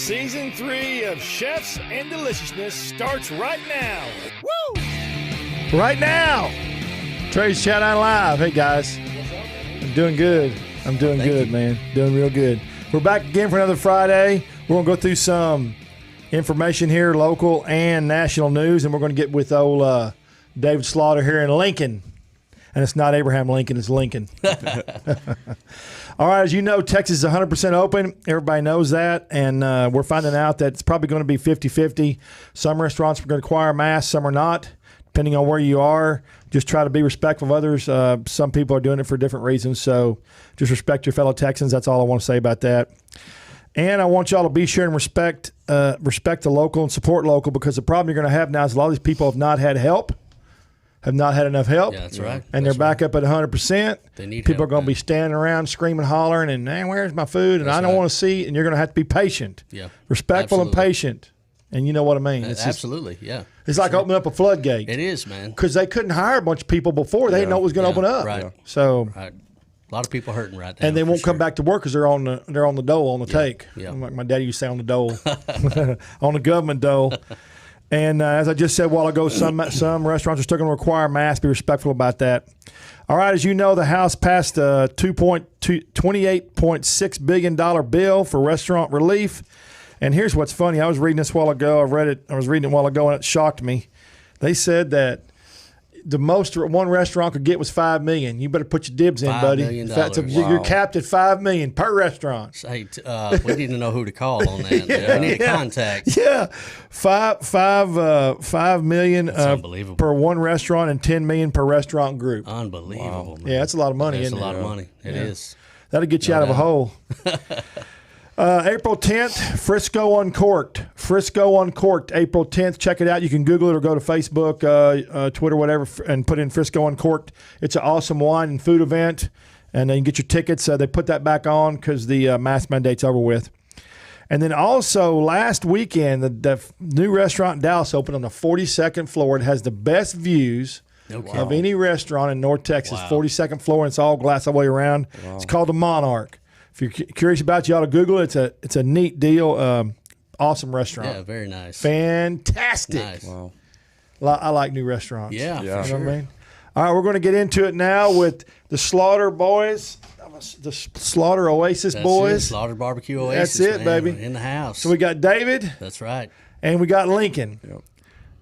Season 3 of Chefs and Deliciousness starts right now. Woo! Right now. Trey's Chat On Live. Hey, guys. I'm doing good. I'm doing good, man. Doing real good. We're back again for another Friday. We're going to go through some information here, local and national news, and we're going to get with old David Slaughter here in Lincoln. And it's not Abraham Lincoln, it's Lincoln. All right, as you know, Texas is 100% open. Everybody knows that. And we're finding out that it's probably going to be 50-50. Some restaurants are going to require masks, some are not, depending on where you are. Just try to be respectful of others. Some people are doing it for different reasons. So just respect your fellow Texans. That's all I want to say about that. And I want y'all to be sure and respect the local and support local, because the problem you're going to have now is a lot of these people have not had help. Have not had enough help. Yeah, that's right. And they're back up at 100%. They need People help, are going to be standing around screaming, hollering, and, man, where's my food? And I don't want to see. And you're going to have to be patient. Yeah. Respectful and patient. And you know what I mean. It's absolutely, yeah. It's like opening up a floodgate. It is, man. Because they couldn't hire a bunch of people before. They didn't know it was going to open up. Right. So, right. A lot of people hurting right now. and they won't come back to work because they're on the dole, on the take. Yeah. Like my daddy used to say, on the dole. On the government dole. And as I just said a while ago, some restaurants are still going to require masks. Be respectful about that. All right, as you know, the House passed a $28.6 billion bill for restaurant relief. And here's what's funny. I was reading this a while ago. I was reading it a while ago, and it shocked me. They said that the most one restaurant could get was $5 million. You better put your dibs in, buddy. $5 million. So you're capped at $5 million per restaurant. Hey, we need to know who to call on that. We need a contact. Yeah, $5 million per one restaurant and $10 million per restaurant group. Unbelievable, man. Yeah, that's a lot of money. That's a isn't lot it? of money. It is. That'll get you out of a hole. April 10th, Frisco Uncorked. Frisco Uncorked, April 10th. Check it out. You can Google it or go to Facebook, Twitter, whatever, and put in Frisco Uncorked. It's an awesome wine and food event, and then you can get your tickets. They put that back on because the mask mandate's over with. And then also last weekend, the new restaurant in Dallas opened on the 42nd floor. It has the best views of any restaurant in North Texas. 42nd floor, and it's all glass all the way around. Wow. It's called the Monarch. If you're curious about it, you ought to Google it. It's a neat deal. Awesome restaurant. Yeah, very nice. Fantastic. Nice. Wow. I like new restaurants. Yeah, for You know sure. what I mean? All right, we're going to get into it now with the Slaughter boys, the Slaughter Oasis boys. Slaughter Barbecue Oasis. That's it, man. baby. In the house. So we got David. That's right. And we got Lincoln. Yep.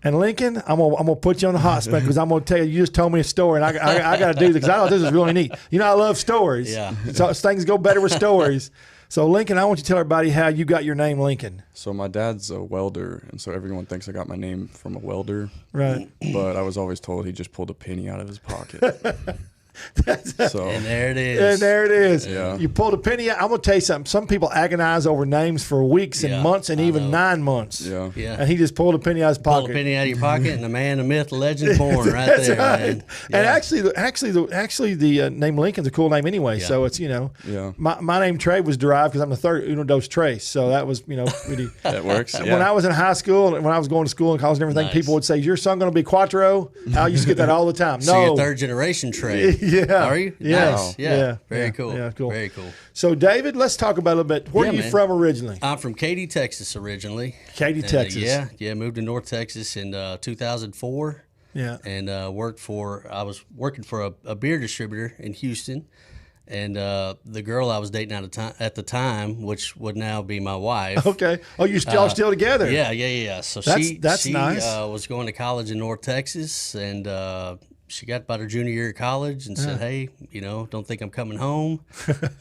And Lincoln, I'm gonna put you on the hot spot because I'm gonna tell you. You just told me a story, and I got to do this because I thought this was really neat. You know, I love stories. Yeah. So things go better with stories. So Lincoln, I want you to tell everybody how you got your name, Lincoln. So my dad's a welder, and so everyone thinks I got my name from a welder. Right. But I was always told he just pulled a penny out of his pocket. So And there it is. And there it is. Yeah. You pulled a penny out. I'm going to tell you something. Some people agonize over names for weeks and months and even 9 months. yeah. Yeah. And he just pulled a penny out of his pocket. Pull a penny out of your pocket, and the man, the myth, the legend born right That's there, right. man. And Yeah. actually, the name Lincoln's a cool name anyway. Yeah. So it's, you know, Yeah. my name Trey was derived because I'm the third uno dos tres. So that was, you know, really. That works. Yeah. When I was in high school and when I was going to school and college and everything, Nice. people would say, "Is your son going to be Quattro?" I used to get that all the time. So No. you're third generation Trey. Yeah. Are you? Yeah. Nice. Yeah. Very Yeah. cool. Yeah, cool. Very cool. So David, let's talk about a little bit. Where Yeah, are you man. from originally? I'm from Katy, Texas originally. Katy, Texas. Yeah. Moved to North Texas in 2004. Yeah. And I was working for a beer distributor in Houston, and the girl I was dating at the time, which would now be my wife. Okay. Oh, y'all still together? Yeah. So That's she nice. Was going to college in North Texas, and she got about her junior year of college and said, "Hey, you know, don't think I'm coming home."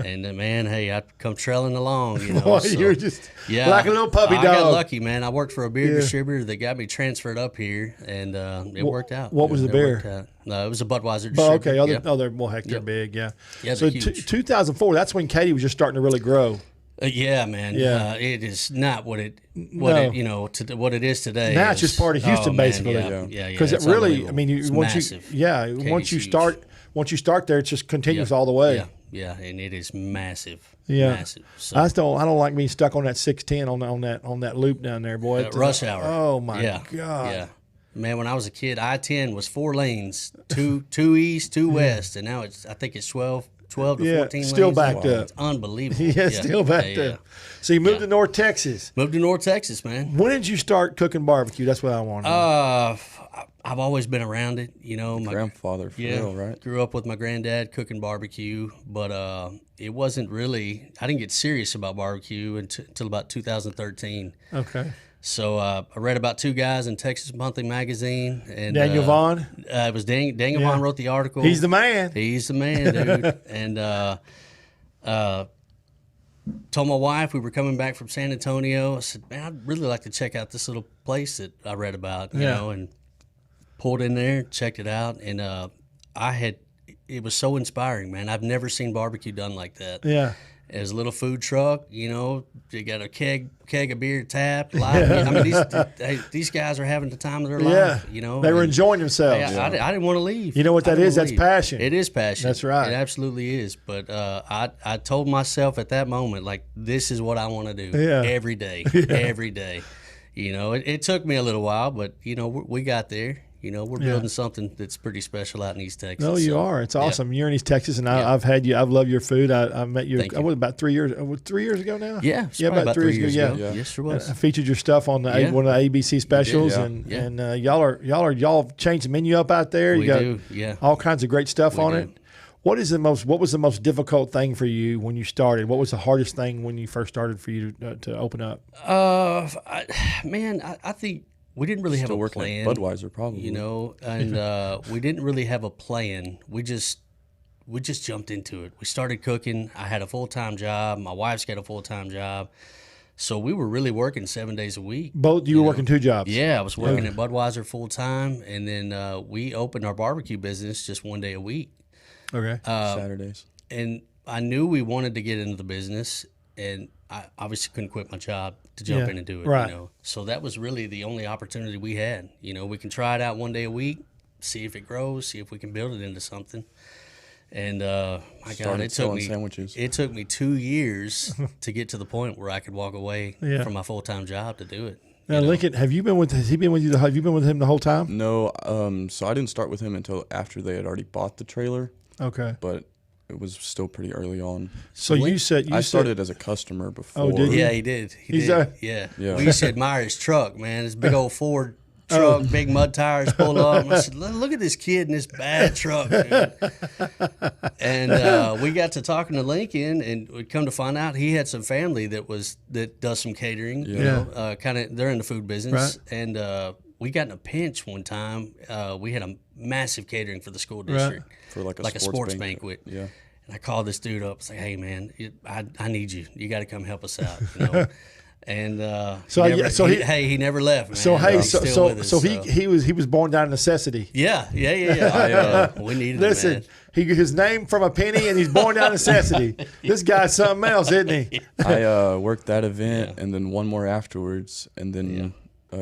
And man, hey, I come trailing along. You know, Boy, so, you were just like a little puppy dog. I got lucky, man. I worked for a beer distributor that got me transferred up here, and it worked out. What was the beer? worked out. No, it was a Budweiser Oh, distributor. okay. Yeah. Well, heck, they're big, yeah. Yeah, So they're huge. 2004, that's when Katy was just starting to really grow. Yeah, man. Yeah. It is not what it is today. Now it's just part of Houston, man, basically. Yeah. Because it it's really, I unbelievable. mean, It's massive. once you huge. start there, it just continues all the way. Yeah, and it is massive. Yeah. Massive. So, I don't like being stuck on that 610 on that loop down there, boy. rush hour. Oh my yeah. God. Yeah. Man, when I was a kid, I-10 was 4 lanes, two east, 2 west, and now I think it's 12 12 to Yeah, 14 still lanes. backed up. It's unbelievable. Yeah, still backed up. So you moved to North Texas. Moved to North Texas, man. When did you start cooking barbecue? That's what I want to know. I've always been around it, you know. My Grandfather, for real, right? Grew up with my granddad cooking barbecue, but it wasn't really. I didn't get serious about barbecue until about 2013. Okay. So I read about two guys in Texas Monthly Magazine, and Daniel Vaughn? It was Daniel Vaughn wrote the article. He's the man. He's the man, dude. And told my wife we were coming back from San Antonio. I said, man, I'd really like to check out this little place that I read about, you know, and pulled in there, checked it out, and it was so inspiring, man. I've never seen barbecue done like that. Yeah. As a little food truck, you know, you got a keg of beer tapped. Live. I mean, these guys are having the time of their life. You know, they were enjoying themselves. I didn't want to leave. You know what that is? That's passion. It is passion. That's right. It absolutely is. But I told myself at that moment, like, this is what I want to do every day, every day. You know, it took me a little while, but you know, we got there. You know, we're building something that's pretty special out in East Texas. No, you are. It's awesome. You're in East Texas, and I've had you. I've loved your food. I met you. I was about 3 years. 3 years ago now. Yeah, about 3 years ago. Yeah. Yes, it was. I featured your stuff on the one of the ABC specials, and y'all have changed the menu up out there. You got all kinds of great stuff on it. What was the most difficult thing for you when you started? What was the hardest thing when you first started for you to open up? I think. We didn't really have a plan. At Budweiser, probably. You know, and we didn't really have a plan. We just jumped into it. We started cooking. I had a full-time job. My wife's got a full-time job. So we were really working 7 days a week. Both you were working two jobs? Yeah, I was working at Budweiser full-time, and then we opened our barbecue business just 1 day a week. Okay. Saturdays. And I knew we wanted to get into the business, and I obviously couldn't quit my job to jump in and do it, right. You know. So that was really the only opportunity we had. You know, we can try it out 1 day a week, see if it grows, see if we can build it into something. And my God, it took me 2 years to get to the point where I could walk away from my full-time job to do it. Now, Lincoln, has he been with you? Have you been with him the whole time? No, so I didn't start with him until after they had already bought the trailer. Okay. But it was still pretty early on. So you said I started as a customer before. Oh, did you? Yeah, he did. He did. Yeah. We used to admire his truck, man. His big old Ford truck, big mud tires pulled up. And I said, look at this kid in this bad truck, dude. And we got to talking to Lincoln, and we'd come to find out he had some family that does some catering. You know, they're in the food business, right. And we got in a pinch one time. We had a massive catering for the school district. Right. For like a sports banquet. Yeah. And I called this dude up. I was like, hey, man, I need you. You got to come help us out. You know? And he never left, man. So he was born out of necessity. Yeah. We needed Listen, him, man. His name from a penny, and he's born out of necessity. This guy's something else, isn't he? I worked that event, and then one more afterwards, and then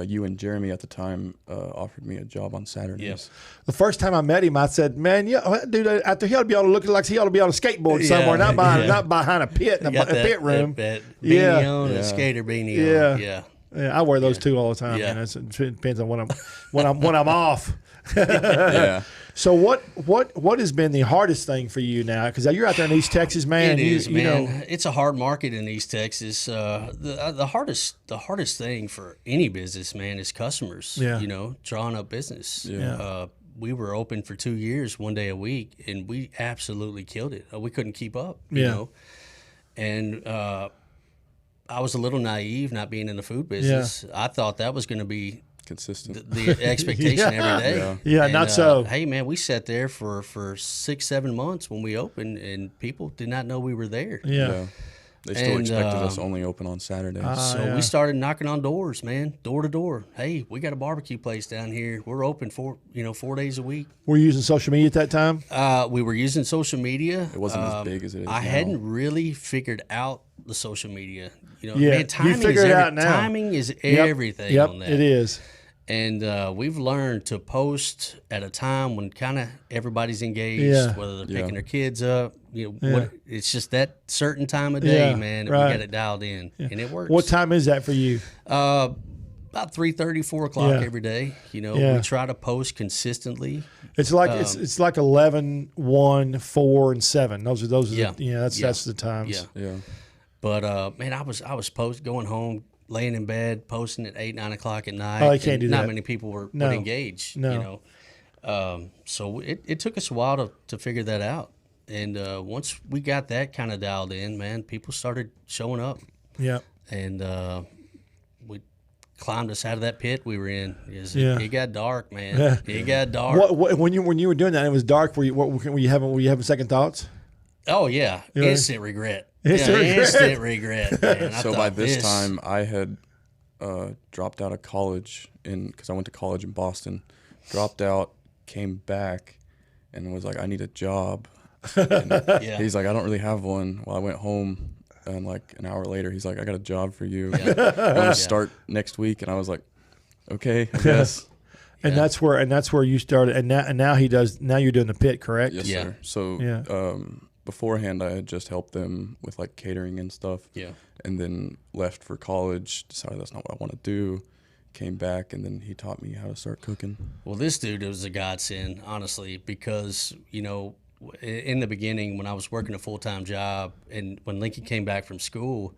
you and Jeremy at the time offered me a job on Saturdays. Yes. The first time I met him, I said, "Man, dude, after he ought to be able to look like he ought to be on a skateboard somewhere, not behind a pit in a pit room." That beanie on, a skater beanie on. Yeah, I wear those too all the time. Yeah. Man. It depends on when I'm off. Yeah. So what has been the hardest thing for you now? Because you're out there in East Texas, man. It is, man. You know, it's a hard market in East Texas. The hardest thing for any business, man, is customers. Yeah. You know, drawing up business. Yeah. We were open for 2 years, 1 day a week, and we absolutely killed it. We couldn't keep up. You know, and I was a little naive, not being in the food business. I thought that was going to be consistent. The expectation every day. Yeah, not so. Hey, man, we sat there for 6-7 months when we opened, and people did not know we were there. Yeah. They still expected us only open on Saturdays. So we started knocking on doors, man, door to door. Hey, we got a barbecue place down here. We're open 4 days a week. Were you using social media at that time? We were using social media. It wasn't as big as it is now. I hadn't really figured out the social media. You know, yeah, man, timing you figure it out now. Timing is everything on that. It is. And we've learned to post at a time when kind of everybody's engaged, whether they're picking their kids up. You know, it's just that certain time of day, man. That we got it dialed in, and it works. What time is that for you? About 3:30, 4 o'clock every day. You know, we try to post consistently. It's like it's like 11, 1, 4, and 7. Those are that's the times. Yeah. But man, I was going home, laying in bed, posting at 8, 9 o'clock at night. Oh, you can't do that. Not many people would engage. No. You know, so it took us a while to figure that out. And once we got that kind of dialed in, man, people started showing up. Yeah. And we climbed us out of that pit we were in. It got dark, man. Yeah. It got dark. When you were doing that, and it was dark. Were you having second thoughts? Oh yeah, instant regret. Instant regret. Man. So by this time, I had dropped out of college because I went to college in Boston. Dropped out, came back, and was like, I need a job. He's like, I don't really have one. Well, I went home. And like an hour later, he's like, I got a job for you. I want to start next week. And I was like, okay, I guess. And that's where you started. And now he does. Now you're doing the pit, correct? Yes, sir. So beforehand, I had just helped them with like catering and stuff. Yeah. And then left for college. Decided that's not what I want to do. Came back, and then he taught me how to start cooking. Well, this dude was a godsend, honestly, because in the beginning, when I was working a full-time job, and when Lincoln came back from school,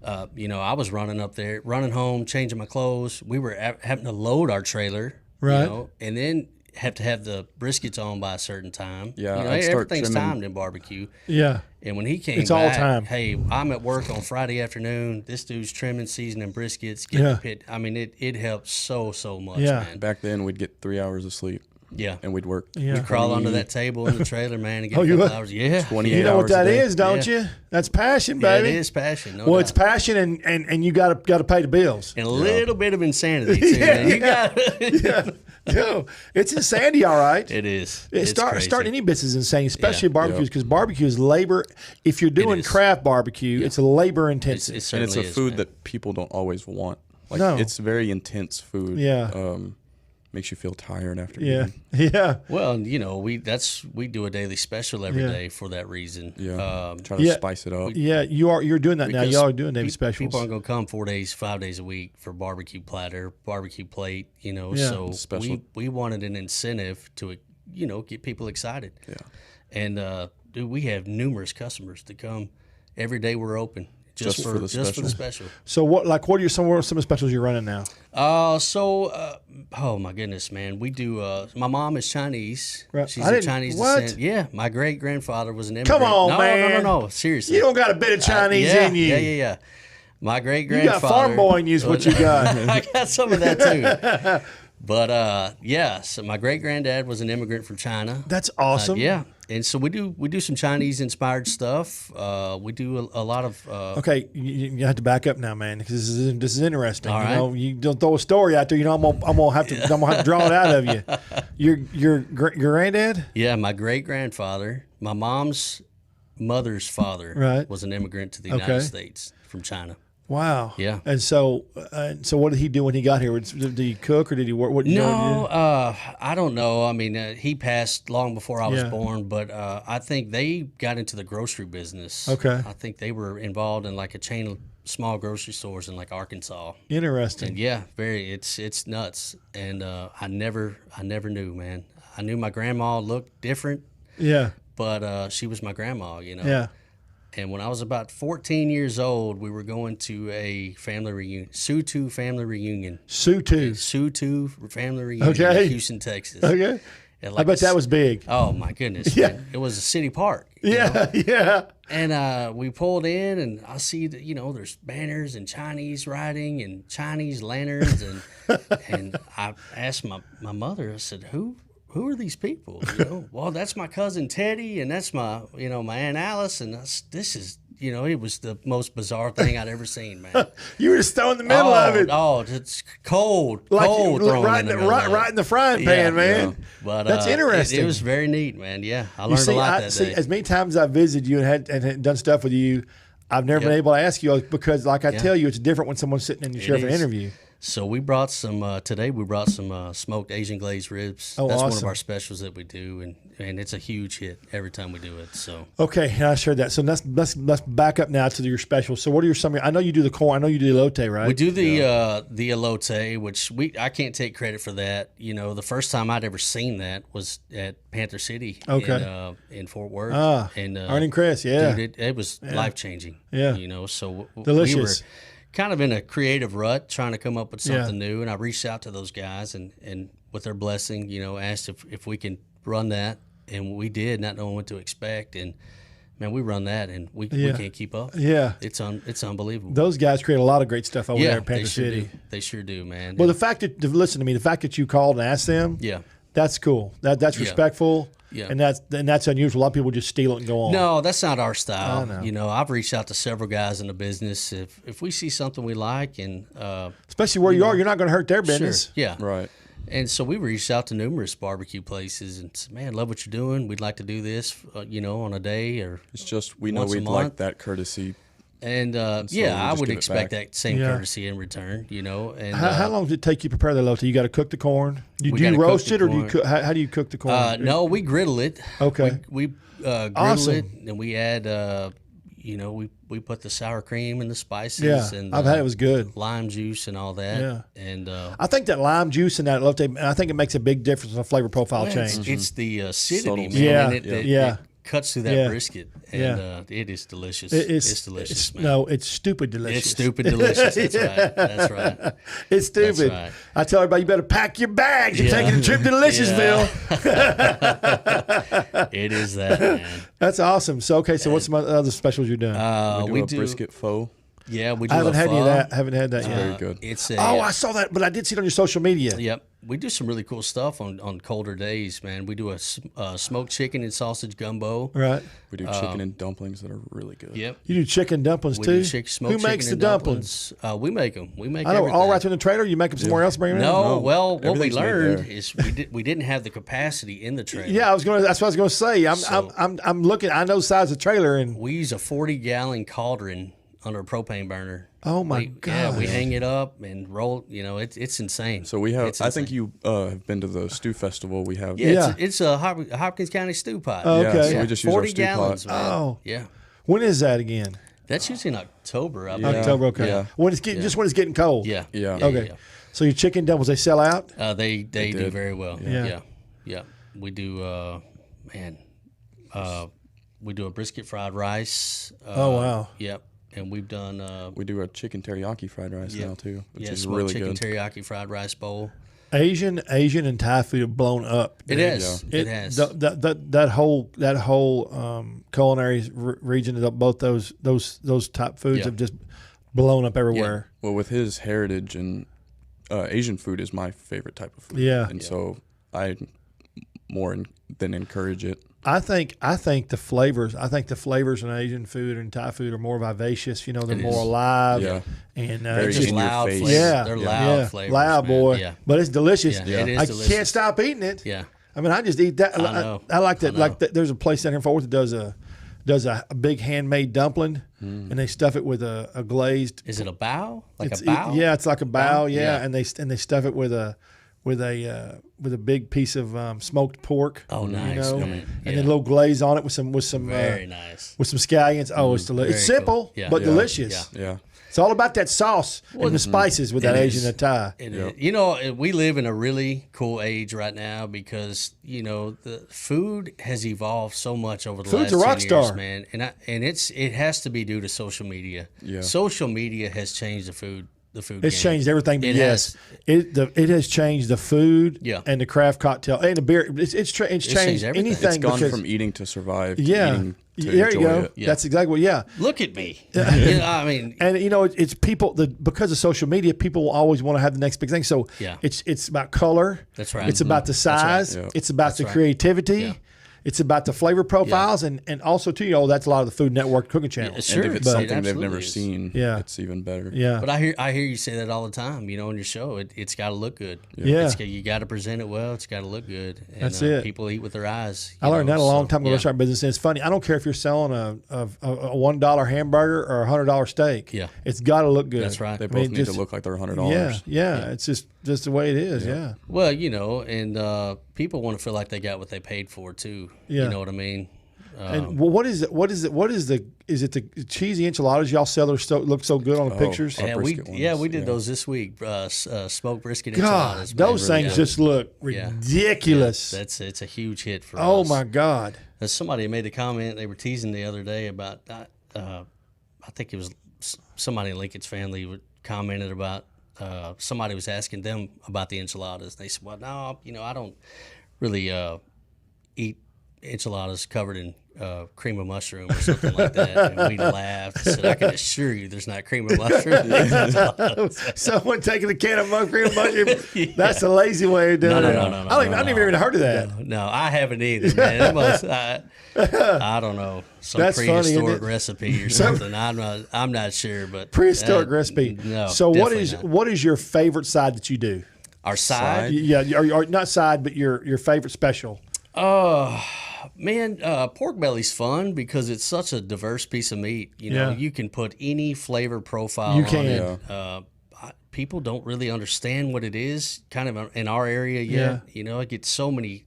I was running up there, running home, changing my clothes. We were having to load our trailer, right? And then have to have the briskets on by a certain time. Yeah, everything's timed in barbecue. Yeah. And when he came it's back, all time. Hey, I'm at work on Friday afternoon. This dude's trimming, seasoning briskets, getting the pit. I mean, it helps so much, man. Back then, we'd get 3 hours of sleep. Yeah. And we'd work. Yeah. We'd crawl under that table in the trailer, man, and get a couple hours. Yeah. 28 hours. You know what that is, don't you? That's passion, baby. It is passion. No doubt. It's passion, and you got to pay the bills. And a little bit of insanity, too. Man. You got Yo, it's insanity, all right. It is. Start any business insane, especially barbecues, because barbecue is labor. If you're doing craft barbecue, it's a labor intensive. And it's a food that people don't always want. Like, it's very intense food. Yeah. Makes you feel tired after eating. Yeah. Well, we do a daily special every day for that reason. Yeah. Try to spice it up. Yeah, you're doing that now. Y'all are doing daily specials. People aren't gonna come 4 days, 5 days a week for barbecue platter, barbecue plate. So we wanted an incentive to get people excited. Yeah. And dude, we have numerous customers that come every day. We're open. Just for the special. So what are some of the specials you're running now? Oh my goodness, man. We do. My mom is Chinese. Right. She's of Chinese descent. Yeah, my great grandfather was an immigrant. Come on, man. No. Seriously, you don't got a bit of Chinese in you. Yeah. My great grandfather. You got farm boy in you is what you got. I got some of that too. But so my great granddad was an immigrant from China. That's awesome. Yeah. And so we do some Chinese inspired stuff. We do a lot of. Okay, you have to back up now, man, because this is interesting. All right. You don't throw a story out there. I'm gonna have to draw it out of you. Your granddad? Yeah, my great grandfather, my mom's mother's father, was an immigrant to the United States from China. Wow. Yeah. And so what did he do when he got here? Did he cook or did he work? I don't know. I mean, he passed long before I was born, but I think they got into the grocery business. Okay. I think they were involved in like a chain of small grocery stores in like Arkansas. Interesting. And it's nuts. And I never knew, man. I knew my grandma looked different. Yeah. But she was my grandma, Yeah. And when I was about 14 years old, we were going to a family reunion, Sioux family reunion. Sioux family reunion in Houston, Texas. Okay. I bet that was big. Oh, my goodness. Yeah. Man. It was a city park. Yeah. And we pulled in, and I see that, there's banners and Chinese writing and Chinese lanterns. And I asked my mother, I said, Who are these people? Well, that's my cousin Teddy, and that's my my Aunt Alice, and this is it was the most bizarre thing I'd ever seen, man. You were just throwing in the middle of it. Oh, it's cold, right in the frying pan, man. Yeah. But that's interesting. It was very neat, man. Yeah, I learned a lot that day. As many times I've visited you and had done stuff with you, I've never been able to ask you because, like I tell you, it's different when someone's sitting in your chair for an interview. So we brought some today. We brought some smoked Asian glazed ribs. Oh, that's awesome. one of our specials that we do, and it's a huge hit every time we do it. So okay, I shared that. So let's back up now to your specials. So what are some? I know you do the corn. I know you do the elote, right? we do the elote, which I can't take credit for that. You know, the first time I'd ever seen that was at Panther City, in Fort Worth. And Ernie and Chris, dude, it was life changing. Yeah, you know, so delicious. We were kind of in a creative rut trying to come up with something new, and I reached out to those guys and with their blessing, you know, asked if we can run that, and we did, not knowing what to expect, and man, we run that and we can't keep up. Yeah, it's unbelievable. Those guys create a lot of great stuff over there at Panther City. They sure do, man. Well, the fact that you called and asked them, that's cool. That's respectful. Yeah. And that's unusual. A lot of people just steal it and go on. No, that's not our style. You know, I've reached out to several guys in the business. If we see something we like, and especially where you are, you're not going to hurt their business. Sure. Yeah, right. And so we reached out to numerous barbecue places and said, "Man, love what you're doing. We'd like to do this, you know, on a day or it's just we know we'd like that courtesy." And so I would expect that same courtesy in return, you know. And how long does it take you to prepare the elote? You got to cook the corn. Do you roast it, or do you cook? How do you cook the corn? No, we griddle it. Okay, we griddle it, and we add, you know, we put the sour cream and the spices. Yeah, and I've had it. Was good. Lime juice and all that. Yeah, and I think that lime juice and that elote, I think it makes a big difference in the flavor profile change. It's the acidity, man. Yeah, it cuts through that brisket, and it is delicious. It's delicious, man. No, it's stupid delicious. It's stupid delicious. That's right. That's right. It's stupid. Right. I tell everybody, you better pack your bags. You're taking a trip to Deliciousville. It is that, man. That's awesome. So, so what's some other specials you're doing? We do a brisket pho. Yeah, we do. I haven't had any of that. I haven't had that yet. Very good. It's I saw that, but I did see it on your social media. Yep. We do some really cool stuff on colder days, man. We do a smoked chicken and sausage gumbo. Right. We do chicken and dumplings that are really good. Yep. You do chicken dumplings too? Who makes the dumplings? We make them. We make I know, everything. all right in the trailer? You make them somewhere else? Bring them in? No, well, what we learned is we didn't have the capacity in the trailer. Yeah, that's what I was going to say. I'm looking. I know the size of the trailer, and we use a 40-gallon cauldron under a propane burner. Oh my God! Yeah, we hang it up and roll. You know, it's insane. So we have. I think you have been to the stew festival. We have. Yeah, it's a Hopkins County stew pot. Oh, okay. So we just use 40 our stew gallons, pot. man. Oh, yeah. When is that again? That's usually in October. I believe. October. Okay. Yeah. When it's getting just when it's getting cold. Yeah. Okay. Yeah. So your chicken dumplings, they sell out? They do very well. Yeah. Yeah. We do. We do a brisket fried rice. Oh wow. Yep. And we've done. We do a chicken teriyaki fried rice now too, which is smoked really chicken good. Teriyaki fried rice bowl. Asian, and Thai food have blown up. It has. It has. That whole culinary region of both those top foods have just blown up everywhere. Yeah. Well, with his heritage and Asian food is my favorite type of food. Yeah. And so I more than encourage it. I think the flavors. I think the flavors in Asian food and Thai food are more vivacious. You know, they're more alive. Yeah. And very just in loud your face. flavors. Yeah, They're loud flavors. Loud, man. boy. Yeah. But it's delicious. Yeah, it is I delicious. can't stop eating it. Yeah. I mean, I just eat that. I know. I like that. Like there's a place down here in Fort Worth that does a big handmade dumpling, and they stuff it with a glazed. Is it a bao? Like It's a bao? Yeah, it's like a bao. Yeah, Yeah. and they stuff it with a big piece of smoked pork. Oh, nice. You know, man. and then a little glaze on it with some Very nice. with some scallions. Oh, it's delicious. It's very simple cool. Yeah. but Yeah. delicious. Yeah. It's all about that sauce and the spices with that Asian and Thai. You know, we live in a really cool age right now because, you know, the food has evolved so much over the Food's last a rock 10 years, star. man. And it has to be due to social media. Yeah. Social media has changed the food It's game. changed everything, but It yes, it has changed the food and the craft cocktail and the beer. It's changed everything. anything. It's gone because, from eating to survive to yeah, eating to there enjoy you go. it. Yeah. That's exactly what. Yeah, Look at me. You know, I mean, and you know it's people because of social media, people always want to have the next big thing. So Yeah. it's about color. That's right. It's about the size. Yeah. It's about the right. creativity. Yeah. It's about the flavor profiles and also too. That's a lot of the Food Network cooking channels. Sure, and if it's something they've never seen, it's even better. Yeah. But I hear you say that all the time. On your show, it's got to look good. Yeah. You got to present it well. It's got to look good. And, That's it. People eat with their eyes. I learned that a long time ago in the restaurant business. And it's funny. I don't care if you're selling a $1 hamburger or a $100 steak. Yeah. It's got to look good. That's right. They both need to look like they're $100. Yeah. It's just the way it is. Yeah. Well, and people want to feel like they got what they paid for too. Yeah. You know what I mean? And what is it? Is it the cheesy enchiladas y'all sell that look so good on the pictures? Yeah, we did those this week. Smoked brisket enchiladas. God, those things just look ridiculous. Yeah, it's a huge hit for us. Oh my God! Somebody made the comment they were teasing the other day about. I think it was somebody in Lincoln's family commented about. Somebody was asking them about the enchiladas. They said, "Well, no, I don't really eat enchiladas covered in cream of mushroom or something like that." And we laughed. Said, "I can assure you, there's not cream of mushroom." Someone taking a can of cream of mushroom. That's a lazy way of doing it. No. I never even heard of that. No, I haven't either, man. I don't know, some That's prehistoric recipe or something. I'm not sure, but prehistoric recipe. No. So what is your favorite side that you do? Our side? Yeah, or not side, but your favorite special. Man, pork belly's fun because it's such a diverse piece of meat. You can put any flavor profile on it. People don't really understand what it is kind of in our area yet. I get so many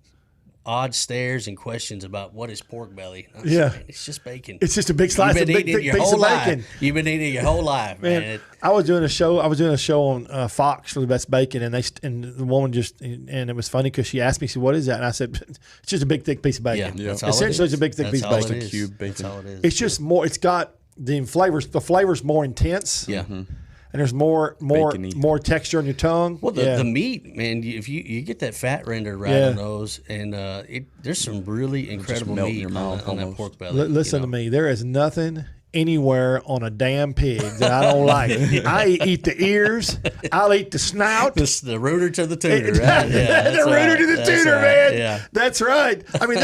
odd stares and questions about what is pork belly. It's just bacon. It's just a big slice of big piece of bacon. You've been eating it your whole life, man. I was doing a show on Fox for the best bacon, and the woman and it was funny because she asked me, she said, "What is that?" And I said, "It's just a big thick piece of bacon." Yeah. Essentially, it's a big thick piece of bacon. It's a cube bacon. That's all it is. It's just more. It's got the flavors. The flavor's more intense. Yeah. Mm-hmm. And there's more texture on your tongue. Well, the meat, man, if you get that fat rendered right on those, and there's some really incredible meat on that pork belly. Listen to me. There is nothing anywhere on a damn pig that I don't like. I eat the ears. I'll eat the snout. The rooter to the tutor, right? Yeah, the rooter to the tutor, right. man. Yeah. That's right. I mean,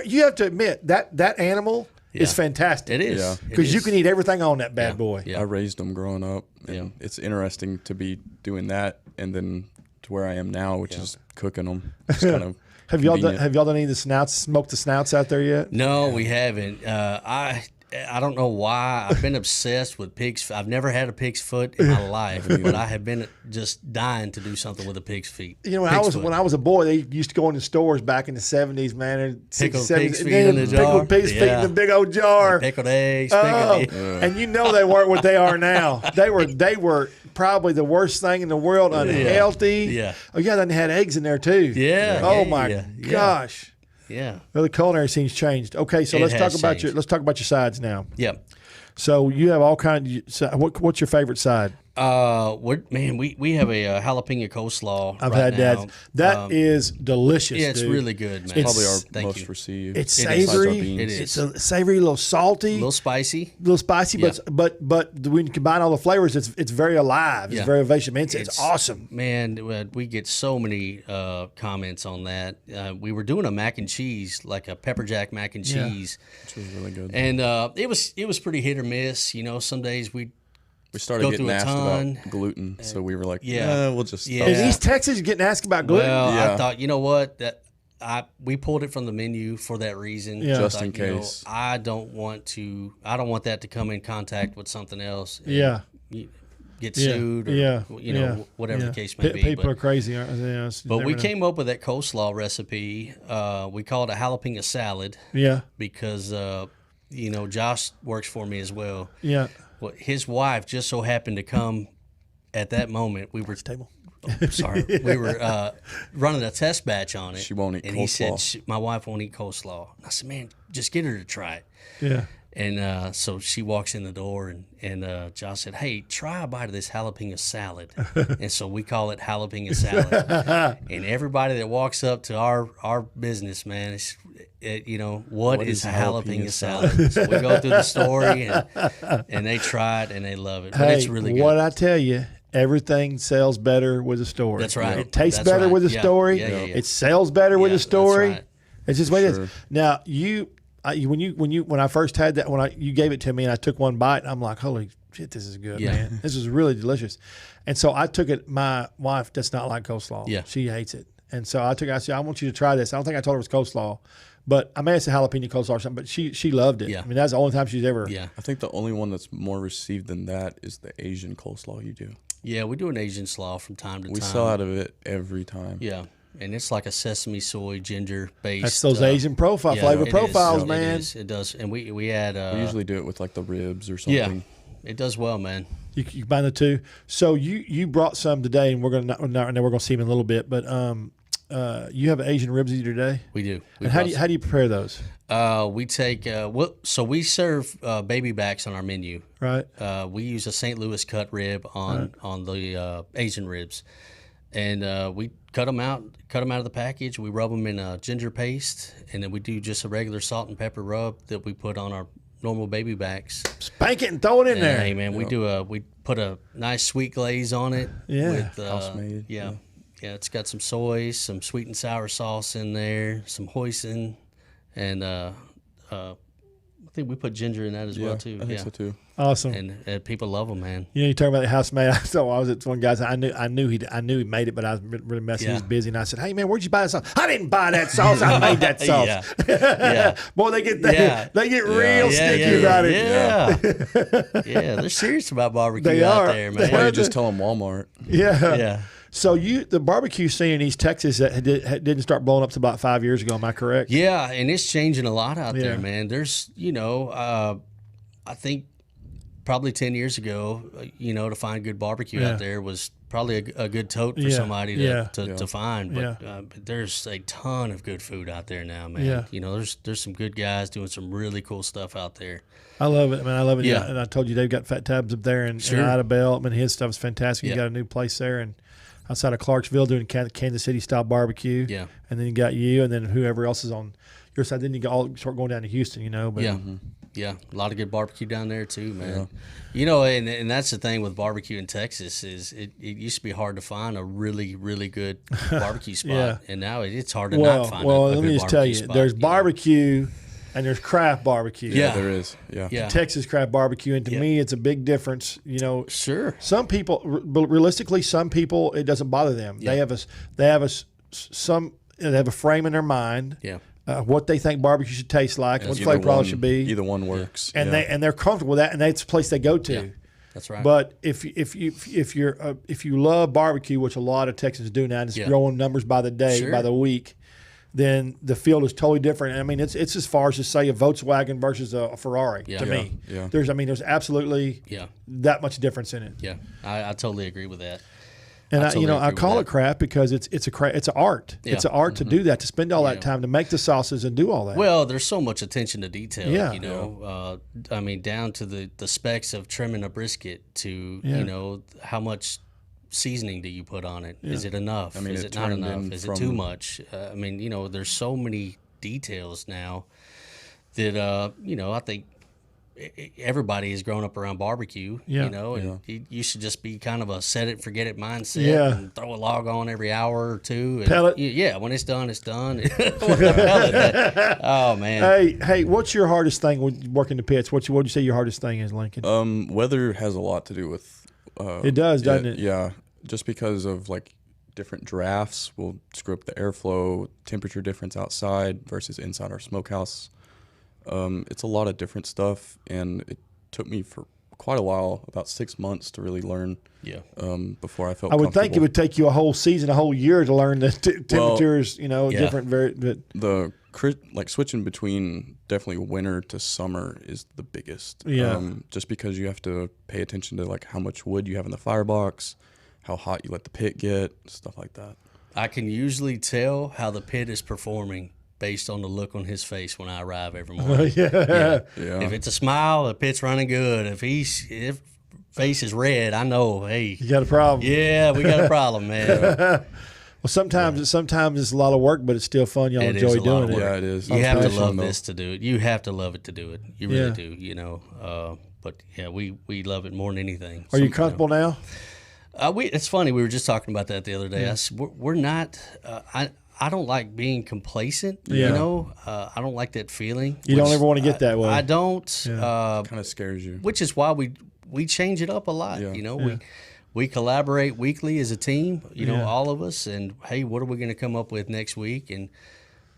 you have to admit that animal is fantastic. It is. Because you can eat everything on that bad boy. I raised them growing up. And it's interesting to be doing that and then to where I am now, which is cooking them. Just kind of Have y'all done any of the snouts, smoked the snouts out there yet? No, we haven't. I don't know why. I've been obsessed with pigs. I've never had a pig's foot in my life, but I have been just dying to do something with a pig's feet. When I was a boy, they used to go into stores back in the 70s, man. And pickled pig's feet in the jar. Pickled pig's feet in the big old jar. Pickled eggs. And they weren't what they are now. They were probably the worst thing in the world, unhealthy. Yeah. Oh, yeah, they had eggs in there too. Yeah. Oh my gosh. Yeah. Well, the culinary scene's changed. Okay, so let's talk about your sides now. Yeah. So you have all kinds. What's your favorite side? We have a jalapeno coleslaw. I've had that. That is delicious. Yeah, it's dude. really good, man. It's probably our most received. It's savory. It is. It's a savory, a little salty, a little spicy. But when you combine all the flavors, it's very alive. It's very vivacious. Man, it's awesome. Man, we get so many comments on that. We were doing a mac and cheese, like a pepper jack mac and cheese, which was really good. And it was pretty hit or miss. Some days we started getting asked about gluten, so we were like, we'll just stop. In East Texas, you're getting asked about gluten? Well, I thought, you know what, we pulled it from the menu for that reason. Just in case. I don't want that to come in contact with something else. Get sued or whatever the case may be. People are crazy, aren't they? But we came up with that coleslaw recipe. We call it a jalapeno salad. Yeah. Because Josh works for me as well. Yeah. Well, his wife just so happened to come at that moment. We were we were running a test batch on it. She won't eat coleslaw. And he said, my wife won't eat coleslaw. I said, man, just get her to try it. Yeah. And so she walks in the door, and Josh said, hey, try a bite of this jalapeno salad. And so we call it jalapeno salad. And everybody that walks up to our business, man, what is a jalapeno salad? So we go through the story, and they try it, and they love it. But it's really good. What I tell you, everything sells better with a story. That's right. It tastes better with a story. Yeah. It sells better with a story. That's right. It's just the way it is. Now when I first had that, you gave it to me and I took one bite, and I'm like, holy shit, this is good, man. This is really delicious. And so I took it. My wife does not like coleslaw. Yeah. She hates it. And so I said, I want you to try this. I don't think I told her it was coleslaw, but I may have said jalapeno coleslaw or something, but she loved it. Yeah. I mean, that's the only time she's ever. Yeah. I think the only one that's more received than that is the Asian coleslaw you do. Yeah, we do an Asian slaw from time to time. We sell out of it every time. Yeah. And it's like a sesame, soy, ginger based. That's those Asian flavor profiles, man. It does. And we add. We usually do it with like the ribs or something. Yeah, it does well, man. You buy the two. So you brought some today, and we're gonna see them in a little bit. But you have Asian ribs either today. We do. And how do you prepare those? We take so we serve baby backs on our menu. Right. We use a St. Louis cut rib on the Asian ribs, and we cut them out of the package. We rub them in ginger paste, and then we do just a regular salt and pepper rub that we put on our normal baby backs. Spank it and throw it in there. Hey man, we put a nice sweet glaze on it. Yeah, with, house made. Yeah, it's got some soy, some sweet and sour sauce in there, some hoisin, and I think we put ginger in that as well too. I think so too. Awesome. And people love them, man. You talking about the house made. So I was at one guy's. I knew he made it, but I was really messy. He was busy, and I said, "Hey man, where'd you buy that sauce?" I didn't buy that sauce. I made that sauce. Yeah. Boy, they get real sticky about it. Yeah, they're serious about barbecue They out are. there, man. Why you just tell them Walmart? Yeah. So the barbecue scene in East Texas that didn't start blowing up to about 5 years ago. Am I correct? Yeah, and it's changing a lot out there, man. There's, I think probably 10 years ago, to find good barbecue out there was probably a good tote for somebody to find. But there's a ton of good food out there now, man. Yeah. There's some good guys doing some really cool stuff out there. I love it, man. I love it. Yeah. And I told you they've got Fat Tabs up there in Ida Bell. I mean, his stuff is fantastic. Yeah. You got a new place there and outside of Clarksville doing Kansas City style barbecue. Yeah. And then you got you, and then whoever else is on your side. Then you start going down to Houston, But Yeah, a lot of good barbecue down there too, man. Yeah. And that's the thing with barbecue in Texas is it used to be hard to find a really, really good barbecue spot, and now it's hard to not find a good let me just tell you, spot, there's barbecue and there's craft barbecue. Yeah, there is. Yeah. Texas craft barbecue, and to me, it's a big difference. Sure. Some people, realistically, it doesn't bother them. Yeah. They have a frame in their mind. Yeah. What they think barbecue should taste like, what flavor profile should be. Either one works, and they're comfortable with that, and that's a place they go to. Yeah, that's right. But if you love barbecue, which a lot of Texans do now, and it's growing numbers by the day, by the week, then the field is totally different. I mean, it's as far as to say a Volkswagen versus a Ferrari to me. Yeah. There's absolutely that much difference in it. Yeah, I totally agree with that. And I call it craft because it's an art. Yeah. It's an art to do that, to spend all that time to make the sauces and do all that. Well, there's so much attention to detail. Yeah. I mean, down to the specs of trimming a brisket to how much seasoning do you put on it? Is it enough? I mean, is it not enough? Is it too much? I mean, there's so many details now that I think everybody has grown up around barbecue, and you should just be kind of a set it, forget it mindset and throw a log on every hour or two. And, pellet. Yeah, when it's done, it's done. Oh, man. Hey, what's your hardest thing when working the pits? What would you say your hardest thing is, Lincoln? Weather has a lot to do with it does, doesn't it? Yeah, just because of like different drafts will screw up the airflow, temperature difference outside versus inside our smokehouse. It's a lot of different stuff, and it took me for quite a while, about 6 months, to really learn. Yeah. Before I felt. I would think it would take you a whole season, a whole year to learn the temperatures. Different. Like switching between definitely winter to summer is the biggest. Yeah. Just because you have to pay attention to like how much wood you have in the firebox, how hot you let the pit get, stuff like that. I can usually tell how the pit is performing based on the look on his face when I arrive every morning. Yeah. If it's a smile, the pit's running good. If face is red, I know, hey, you got a problem. Yeah, we got a problem, man. Well, sometimes it's a lot of work, but it's still fun. Y'all enjoy doing it. Yeah, it is. You have to love this to do it. You have to love it to do it. You really do. But yeah, we love it more than anything. Are you comfortable now? It's funny. We were just talking about that the other day. We're not. I don't like being complacent. Yeah. You know, I don't like that feeling. You don't ever want to get that way. I don't. Yeah. Kind of scares you. Which is why we change it up a lot. Yeah. You know, we collaborate weekly as a team. You know, all of us, and hey, what are we going to come up with next week? And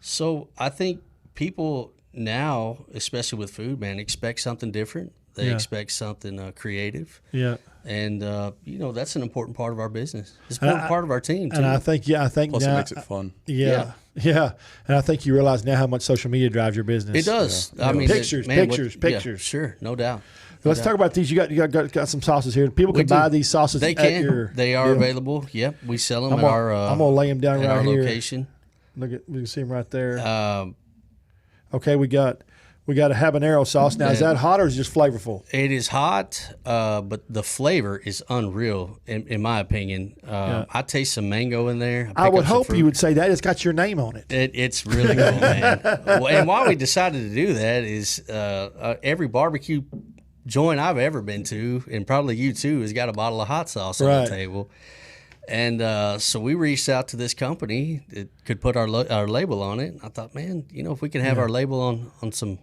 so I think people now, especially with food, man, expect something different. They expect something creative. Yeah. And, you know, that's an important part of our business. It's an important part of our team, too. And I think Plus now, it makes it fun. Yeah. And I think you realize now how much social media drives your business. It does. Yeah. I mean, pictures. Yeah, sure, no doubt. Let's talk about these. You got some sauces here. People can buy these sauces. They can. They are available. Yep, we sell them at our. I'm gonna lay them down right here. Location. Look at, we can see them right there. Okay, we got a habanero sauce. Now, is that hot or is it just flavorful? It is hot, but the flavor is unreal, in my opinion. I taste some mango in there. I would hope you would say that. It's got your name on it. It's really cool, man. Well, and why we decided to do that is every barbecue joint I've ever been to, and probably you too, has got a bottle of hot sauce on the table. And so we reached out to this company that could put our label on it. I thought, man, you know, if we could have our label on some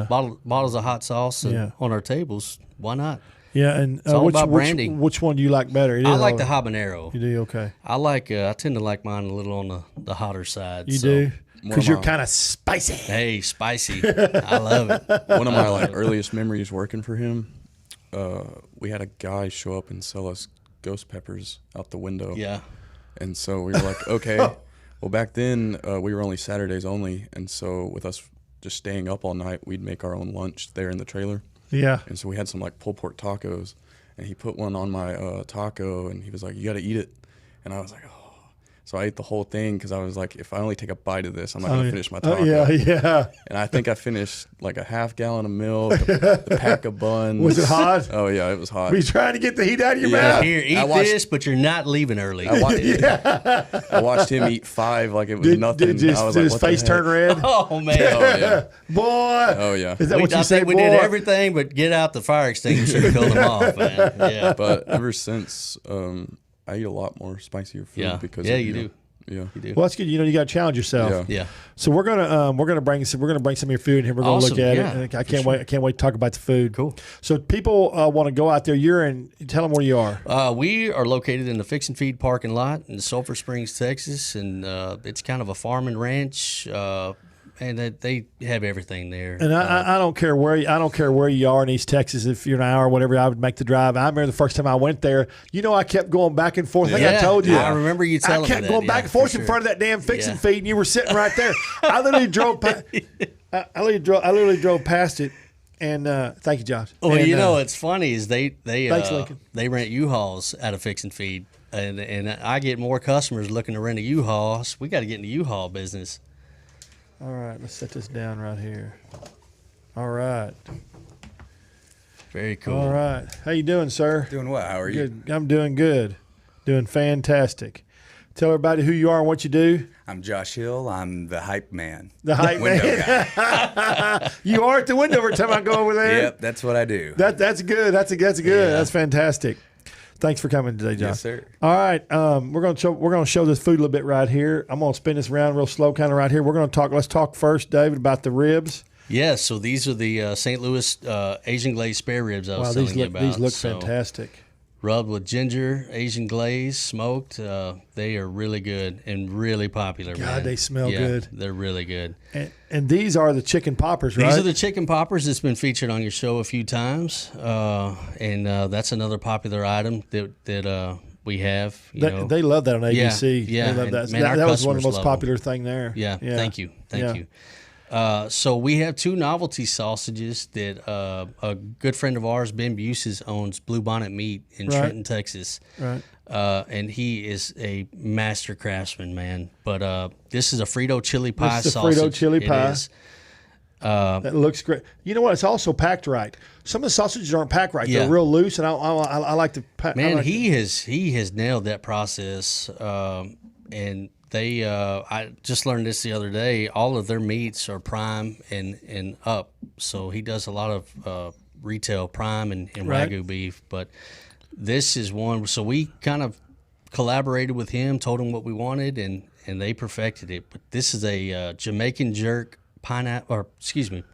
bottles of hot sauce and on our tables, why not? Yeah, and it's all about branding. Which one do you like better? I like the habanero. You do? Okay. I tend to like mine a little on the hotter side. You do? Because you're kind of spicy. Hey, spicy. I love it. One of my earliest memories working for him, we had a guy show up and sell us ghost peppers out the window. Yeah. And so we were like, okay. Well, back then we were only Saturdays only, and so with us just staying up all night, we'd make our own lunch there in the trailer. Yeah. And so we had some pulled pork tacos, and he put one on my taco, and he was like, "You got to eat it," and I was like, "Oh." So I ate the whole thing because I was like, if I only take a bite of this, I'm not going to finish my taco. Yeah. And I think I finished like a half gallon of milk, the pack of buns. Was it hot? Oh, yeah, it was hot. Were you trying to get the heat out of your mouth? Here, eat this, but you're not leaving early. I watched him eat 5 like it was nothing. Did his face turn red? Oh, man. Oh, yeah. Boy. Oh, yeah. Is that what you say, we did everything but get out the fire extinguisher and kill them off, man. Yeah. But ever since, I eat a lot more spicier food because you do. Yeah, you do. Well, that's good. You know, you got to challenge yourself. Yeah. So we're gonna bring some of your food in here. We're gonna look at it. And I can't wait. I can't wait to talk about the food. Cool. So people want to go out there. Tell them where you are. We are located in the Fix and Feed parking lot in Sulphur Springs, Texas, and it's kind of a farm and ranch. And they have everything there. And I don't care where you are in East Texas. If you're an hour or whatever, I would make the drive. I remember the first time I went there. You know, I kept going back and forth. I think I told you. I remember you telling me that. I kept going back and forth in front of that damn Fix and Feed, and you were sitting right there. I literally drove past. I literally drove past it. And thank you, Josh. Well, and, you know, it's funny is they thanks, Lincoln. They rent U-Hauls out of Fix and Feed, and I get more customers looking to rent a U-Haul. So we got to get in the U-Haul business. All right, let's set this down right here. All right. Very cool. All right. How you doing, sir? Doing well. How are you? Good. I'm doing good. Doing fantastic. Tell everybody who you are and what you do. I'm Josh Hill. I'm the hype man. The hype man. Guy. You are at the window every time I go over there. Yep, that's what I do. That's good. That's good. Yeah. That's fantastic. Thanks for coming today, John. Yes, sir. All right, we're gonna show this food a little bit right here. I'm gonna spin this around real slow, kind of right here. Let's talk first, David, about the ribs. Yeah, so these are the St. Louis Asian glazed spare ribs I was telling you about. These look fantastic. Rubbed with ginger, Asian glaze, smoked. They are really good and really popular. God, they smell good. They're really good. And these are the chicken poppers, right? These are the chicken poppers that's been featured on your show a few times, and that's another popular item that we have. They love that on ABC. Yeah, they love that. Man, that was one of the most popular thing there. Yeah, thank you. So we have 2 novelty sausages that a good friend of ours, Ben Buses, owns Blue Bonnet Meat in Trenton, Texas. Right. And he is a master craftsman, man. But this is a Frito chili pie This is a sausage. Frito chili pie. It is. That looks great. You know what? It's also packed right. Some of the sausages aren't packed right. Yeah. They're real loose, and I like to pack. Man, he has nailed that process. And they, I just learned this the other day. All of their meats are prime and up. So he does a lot of retail prime and Wagyu beef. But this is one. So we kind of collaborated with him, told him what we wanted, and and they perfected it. But this is a Jamaican jerk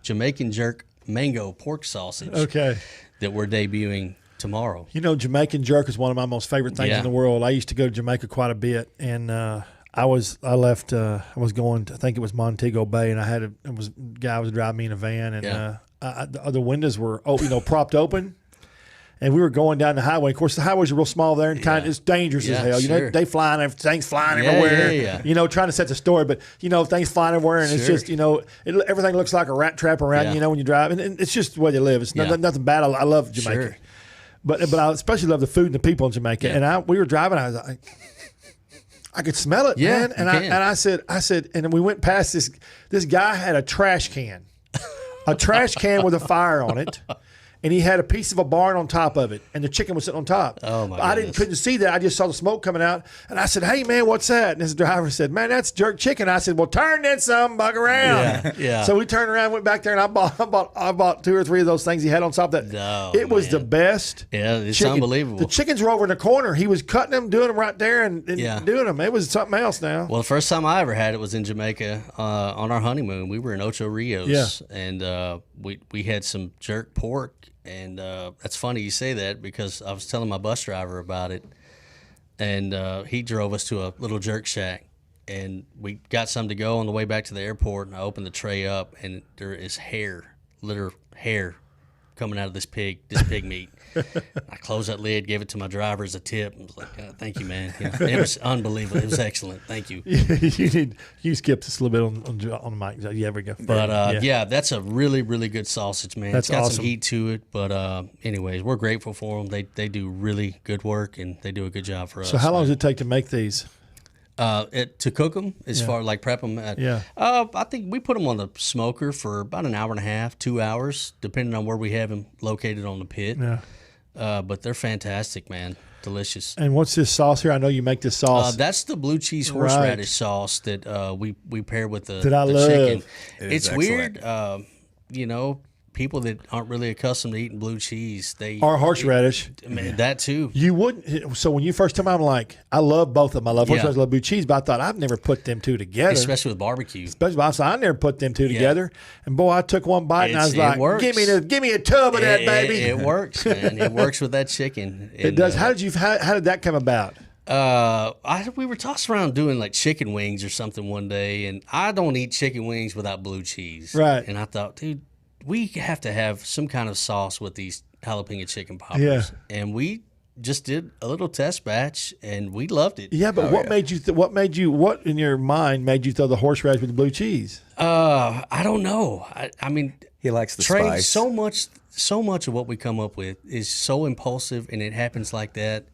Jamaican jerk mango pork sausage. Okay. That we're debuting tomorrow. You know, Jamaican jerk is one of my most favorite things in the world. I used to go to Jamaica quite a bit, and I was going to, I think it was Montego Bay, and guy was driving me in a van, and the windows were propped open. And we were going down the highway. Of course, the highways are real small there, and it's dangerous as hell. You know, things flying everywhere. You know, trying to set the story, but things flying everywhere, and it's just everything looks like a rat trap around. You know, when you drive, and it's just the way they live. It's nothing bad. I love Jamaica, but I especially love the food and the people in Jamaica. And we were driving. I was like, I could smell it, man. And I said, and then we went past this guy had a trash can with a fire on it. And he had a piece of a barn on top of it, and the chicken was sitting on top. Oh my goodness. Couldn't see that. I just saw the smoke coming out, and I said, "Hey man, what's that?" And his driver said, "Man, that's jerk chicken." I said, "Well, turn that some bug around." Yeah. So we turned around, went back there, and I bought 2 or 3 of those things he had on top of that. No, it was the best. Yeah, it's chicken. Unbelievable. The chickens were over in the corner. He was cutting them, doing them right there, and doing them. It was something else now. Well, the first time I ever had it was in Jamaica on our honeymoon. We were in Ocho Rios, and we had some jerk pork. And that's funny you say that, because I was telling my bus driver about it, and he drove us to a little jerk shack, and we got some to go on the way back to the airport, and I opened the tray up, and there is literal hair coming out of this pig meat. I closed that lid, gave it to my driver as a tip, and was like, "Thank you, man." It was unbelievable. It was excellent. Thank you. You skipped this a little bit on the mic. Yeah, there we go. But that's a really, really good sausage, man. That's it's got awesome. some heat to it. But anyways, we're grateful for them. They do really good work, and they do a good job for us. So how long does it take to make these? To cook them, as far like prep them. I think we put them on the smoker for about an hour and a half, 2 hours, depending on where we have them located on the pit. Yeah. But they're fantastic, man. Delicious. And what's this sauce here? I know you make this sauce. That's the blue cheese horseradish sauce that we pair with the love. chicken. It's weird, people that aren't really accustomed to eating blue cheese, or horseradish. That too. You wouldn't. So when you first told me, I'm like, I love both of them. I love horseradish, I love blue cheese, but I thought I've never put them two together. Especially with barbecue. I never put them two together. And boy, I took one bite and I was like, give me a tub of that, baby. It works, man. It works with that chicken. It does. How did that come about? We were tossing around doing like chicken wings or something one day, and I don't eat chicken wings without blue cheese. Right. And I thought, dude, we have to have some kind of sauce with these jalapeno chicken poppers. Yeah. And we just did a little test batch, and we loved it. Yeah, but what in your mind made you throw the horseradish with the blue cheese? I don't know. I mean, he likes the Trey, spice. So much of what we come up with is so impulsive, and it happens like that.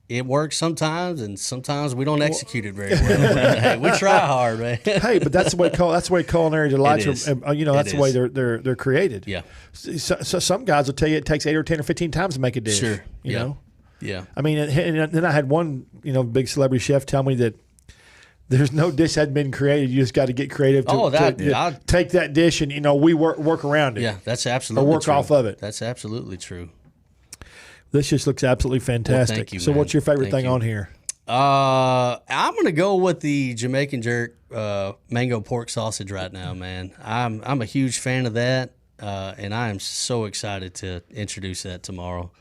It works sometimes, and sometimes we don't execute it very well. Hey, we try hard, man. Hey, but that's the way culinary delights are. That's the way they're created. Yeah. So some guys will tell you it takes 8 or 10 or 15 times to make a dish. Sure. You know. Yeah. I mean, and then I had one big celebrity chef tell me that there's no dish that had been created. You just got to get creative to take that dish and we work around it. Yeah, that's absolutely or work true. off of it. That's absolutely true. This just looks absolutely fantastic. Well, thank you, so man. What's your favorite thing on here? I'm gonna go with the Jamaican jerk mango pork sausage right now, man. I'm a huge fan of that, and I am so excited to introduce that tomorrow.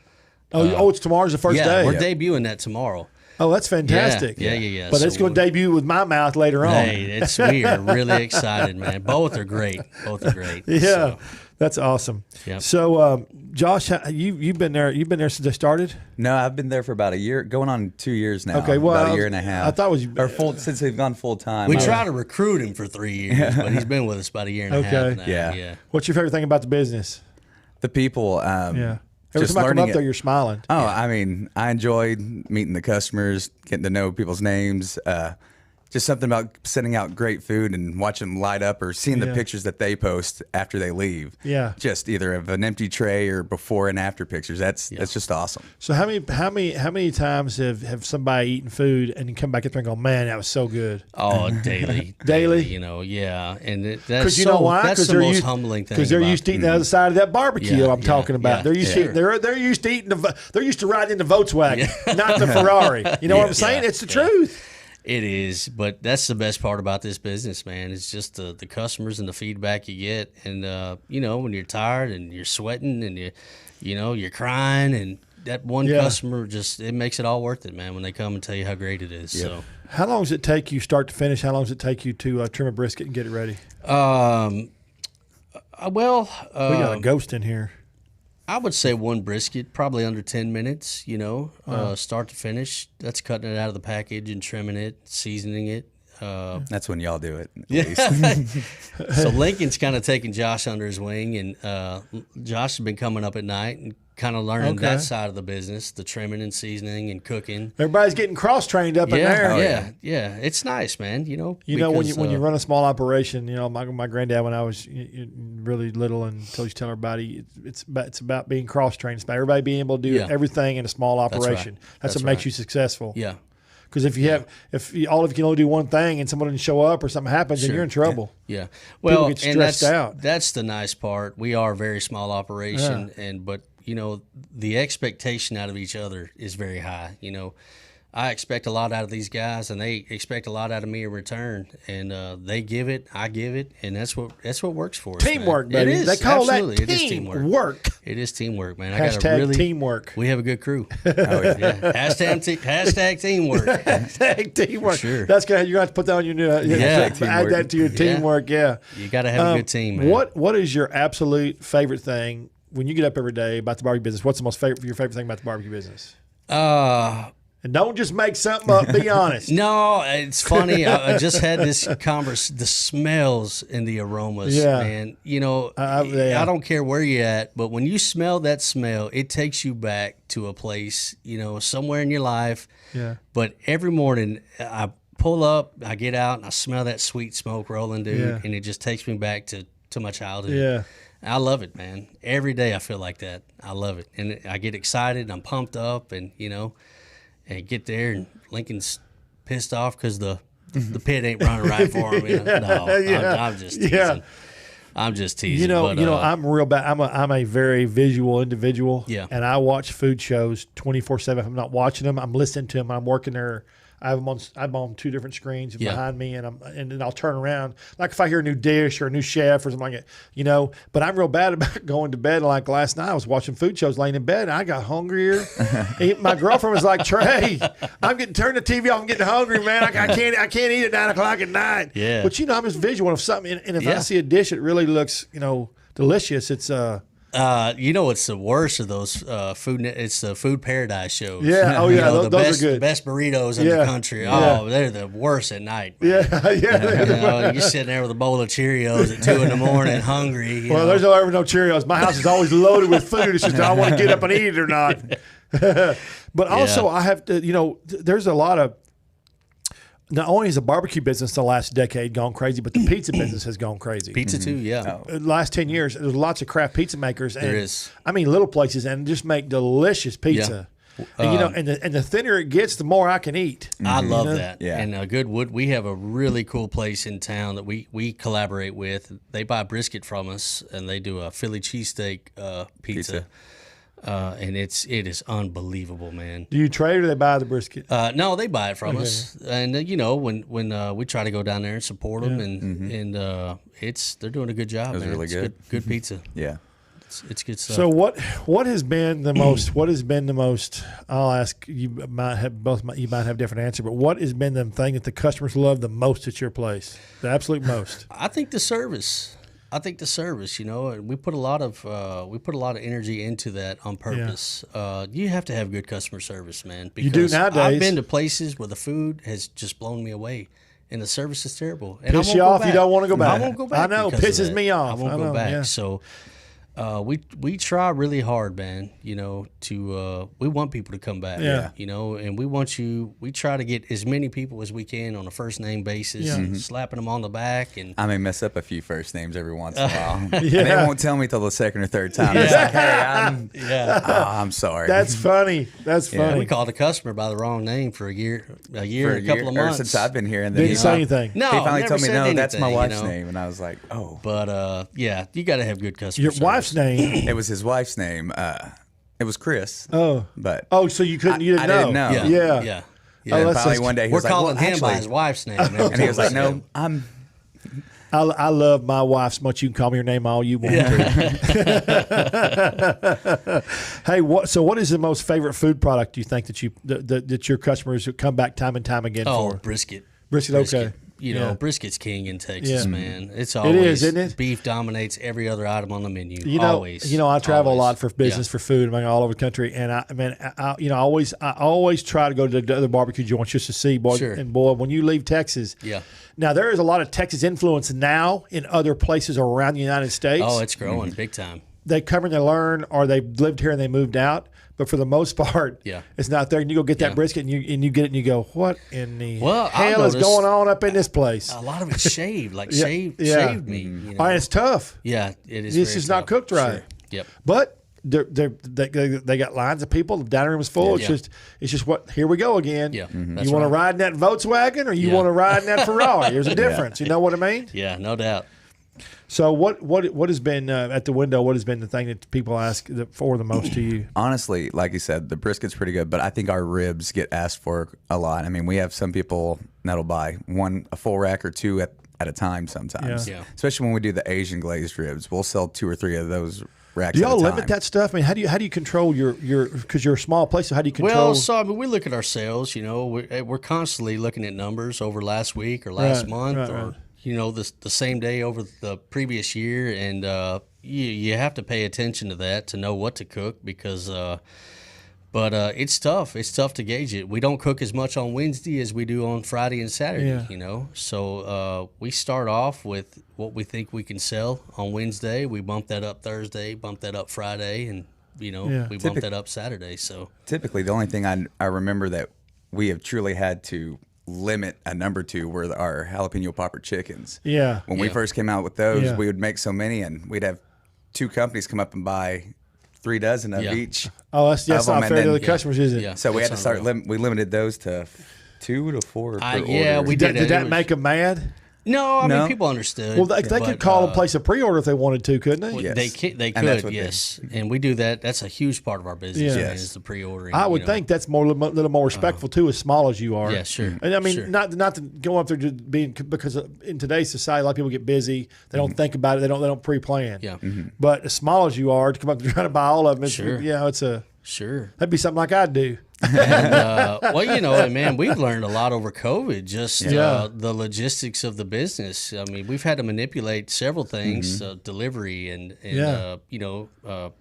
It's tomorrow's the first day. We're debuting that tomorrow. Oh, that's fantastic. Yeah. But it's going to debut with my mouth later on. Hey, we are really excited, man. Both are great. Yeah, so. That's awesome. Yep. So, Josh, you've been there. You've been there since they started. No, I've been there for about a year, going on 2 years now. Okay, well, about a year and a half. I thought it was since they've gone full time. We tried to recruit him for 3 years, but he's been with us about a year and a half now. Yeah. What's your favorite thing about the business? The people. Every time I come up there, you're smiling. Oh, I mean, I enjoyed meeting the customers, getting to know people's names. Just something about sending out great food and watching them light up, or seeing the pictures that they post after they leave. Yeah, just either of an empty tray or before and after pictures. That's just awesome. So how many times have somebody eaten food and then come back and go, man, that was so good? Oh, daily. Daily. And because why? That's the most humbling thing. Because they're used to eating the other side of that barbecue I'm talking about. They're used to they're used to eating they're used to riding in the Volkswagen, not the Ferrari. You know what I'm saying? It's the truth. It is, but that's the best part about this business, man. It's just the customers and the feedback you get, and when you're tired and you're sweating and you're crying, and that one customer it makes it all worth it, man. When they come and tell you how great it is. So, how long does it take you start to finish? How long does it take you to trim a brisket and get it ready? We got a ghost in here. I would say one brisket, probably under 10 minutes, start to finish. That's cutting it out of the package and trimming it, seasoning it. That's when y'all do it. Yeah. So Lincoln's kind of taking Josh under his wing, and Josh has been coming up at night and kind of learning that side of the business, the trimming and seasoning and cooking. Everybody's getting cross-trained up in there. Yeah. It's nice, man. When you run a small operation, my granddad, when I was really little and told you to tell everybody, it's about being cross-trained. It's about everybody being able to do everything in a small operation. That's what makes you successful. Yeah. Because if all of you can only do one thing and someone didn't show up or something happens, then you're in trouble. Yeah. Well, people get stressed out. That's the nice part. We are a very small operation, but the expectation out of each other is very high. I expect a lot out of these guys, and they expect a lot out of me in return. And they give it, I give it, and that's what works for us. Teamwork, man. baby. It is. They call Absolutely. that teamwork. It is teamwork, man. Hashtag teamwork. We have a good crew. Hashtag teamwork. Hashtag teamwork. Sure. That's good. You're going to have to put that on your add that to your teamwork. Yeah. You got to have a good team, man. What is your absolute favorite thing when you get up every day about the barbecue business? What's your favorite thing about the barbecue business? And don't just make something up. Be honest. No, it's funny. I just had this conversation. The smells and the aromas, man. I don't care where you're at, but when you smell that smell, it takes you back to a place, somewhere in your life. Yeah. But every morning, I pull up, I get out, and I smell that sweet smoke rolling, dude, and it just takes me back to my childhood. Yeah. I love it, man. Every day I feel like that. I love it, and I get excited. I'm pumped up, and and get there, and Lincoln's pissed off because the pit ain't running right for him. I'm just teasing. Yeah. I'm just teasing. I'm real bad. I'm a very visual individual. Yeah. And I watch food shows 24/7. If I'm not watching them, I'm listening to them. I'm working there. I'm on two different screens behind me, and then I'll turn around. Like if I hear a new dish or a new chef or something like that, But I'm real bad about going to bed. Like last night, I was watching food shows, laying in bed, and I got hungrier. My girlfriend was like, "Trey, I'm getting turn the TV off. I'm getting hungry, man. I can't eat at 9 o'clock at night." Yeah. But I'm just visual of something, and if I see a dish that really looks, delicious, it's what's the worst of those food? It's the Food Paradise shows. Yeah, those are good. The best burritos in the country. Yeah. Oh, they're the worst at night. Yeah. You're sitting there with a bowl of Cheerios at 2 in, hungry. There's ever no Cheerios. My house is always loaded with food. It's just I want to get up and eat it or not. But also, I have to. There's a lot of. Not only has the barbecue business the last decade gone crazy, but the pizza business has gone crazy. Pizza too, yeah. The last 10 years, there's lots of craft pizza makers. And, there is. I mean, little places, and just make delicious pizza. Yeah. And the thinner it gets, the more I can eat. I love that. Yeah. And Goodwood, we have a really cool place in town that we collaborate with. They buy brisket from us, and they do a Philly cheesesteak pizza. And it is unbelievable, man. Do you trade or they buy the brisket? No, they buy it from us. And when we try to go down there and support them, and they're doing a good job. It was really good. Good pizza. Yeah, it's good stuff. So what has been the most? What has been the most? I'll ask you. You might have different answer, but what has been the thing that the customers love the most at your place? The absolute most. I think the service. And we put a lot of energy into that on purpose. Yeah. You have to have good customer service, man. Because you do nowadays. I've been to places where the food has just blown me away, and the service is terrible. And piss you off, you don't want to go back. I won't go back. I know, pisses me off. I won't go back. Yeah. So. We try really hard, man, to we want people to come back, and we try to get as many people as we can on a first name basis, slapping them on the back. And I may mess up a few first names every once in a while. And they won't tell me till the second or third time. It's like, hey, I'm sorry. That's funny. We called the customer by the wrong name for a year, a couple of months. Since I've been here. And then didn't say anything. No, he finally told me, no, anything, that's my wife's name. And I was like, oh. But, you got to have good customer Your service. wife's name? It was his wife's name. It was Chris. Oh. But so you didn't know? I didn't know. Yeah. Yeah, and finally one day he we're was like, calling well, him by actually, his wife's name. and he was like, no, I love my wife so much. You can call me your name all you want to. Hey, what is the most favorite food product you think that your customers come back time and time again for? Brisket. Brisket, okay. You know, brisket's king in Texas, man. It's always, it is, isn't it? Beef dominates every other item on the menu. Always. I travel a lot for business, for food, all over the country, and I always try to go to the other barbecue joints just to see, boy. Sure. And boy, when you leave Texas, now there is a lot of Texas influence now in other places around the United States. Oh, it's growing big time. They come and they learn, or they lived here and they moved out. But for the most part, it's not there. And you go get that brisket, and you get it, and you go, "What in the hell is going on up in this place?" A lot lot of it's shaved, like shaved meat. You know? All right, it's tough. Yeah, it is. This is not cooked right. Sure. Yep. But they got lines of people. The dining room is full. It's just what. Here we go again. Yeah. You want to ride in that Volkswagen, or you want to ride in that Ferrari? There's a difference. You know what I mean? Yeah, no doubt. So what has been at the window? What has been the thing that people ask for the most to you? Honestly, like you said, the brisket's pretty good, but I think our ribs get asked for a lot. I mean, we have some people that'll buy a full rack or two at a time sometimes. Yeah. Especially when we do the Asian glazed ribs, we'll sell 2 or 3 of those racks. Do y'all at a time. limit that stuff? I mean, how do you control your because you're a small place? So how do you control? Well, so I mean, we look at our sales. You know, we're constantly looking at numbers over last week or last month or. You know, the same day over the previous year, and you have to pay attention to that to know what to cook because, but it's tough. It's tough to gauge it. We don't cook as much on Wednesday as we do on Friday and Saturday. You know, so we start off with what we think we can sell on Wednesday. We bump that up Thursday, bump that up Friday, and we bump that up Saturday. So typically, the only thing I remember that we have truly had to limit a number to were our jalapeno popper chickens. Yeah. When we first came out with those, we would make so many, and we'd have 2 companies come up and buy 3 dozen of each. Oh, that's not fair to the customers, is it? Yeah. So we had to start. We limited those to 2 to 4 per order. Yeah, we did. Did that make them mad? No, I mean, people understood. Well, they could call and place a pre-order if they wanted to, couldn't they? Well, yes. They could, yes. And we do that. That's a huge part of our business, is the pre-ordering. I would think that's a little more respectful, too, as small as you are. Yeah, sure. And I mean, not to go up there just being, because in today's society, a lot of people get busy. They don't think about it. They don't pre-plan. Yeah. But as small as you are, to come up and try to buy all of them, it's Sure. That'd be something like I'd do. And, well, man, we've learned a lot over COVID, just the logistics of the business. I mean, we've had to manipulate several things, delivery and curbside.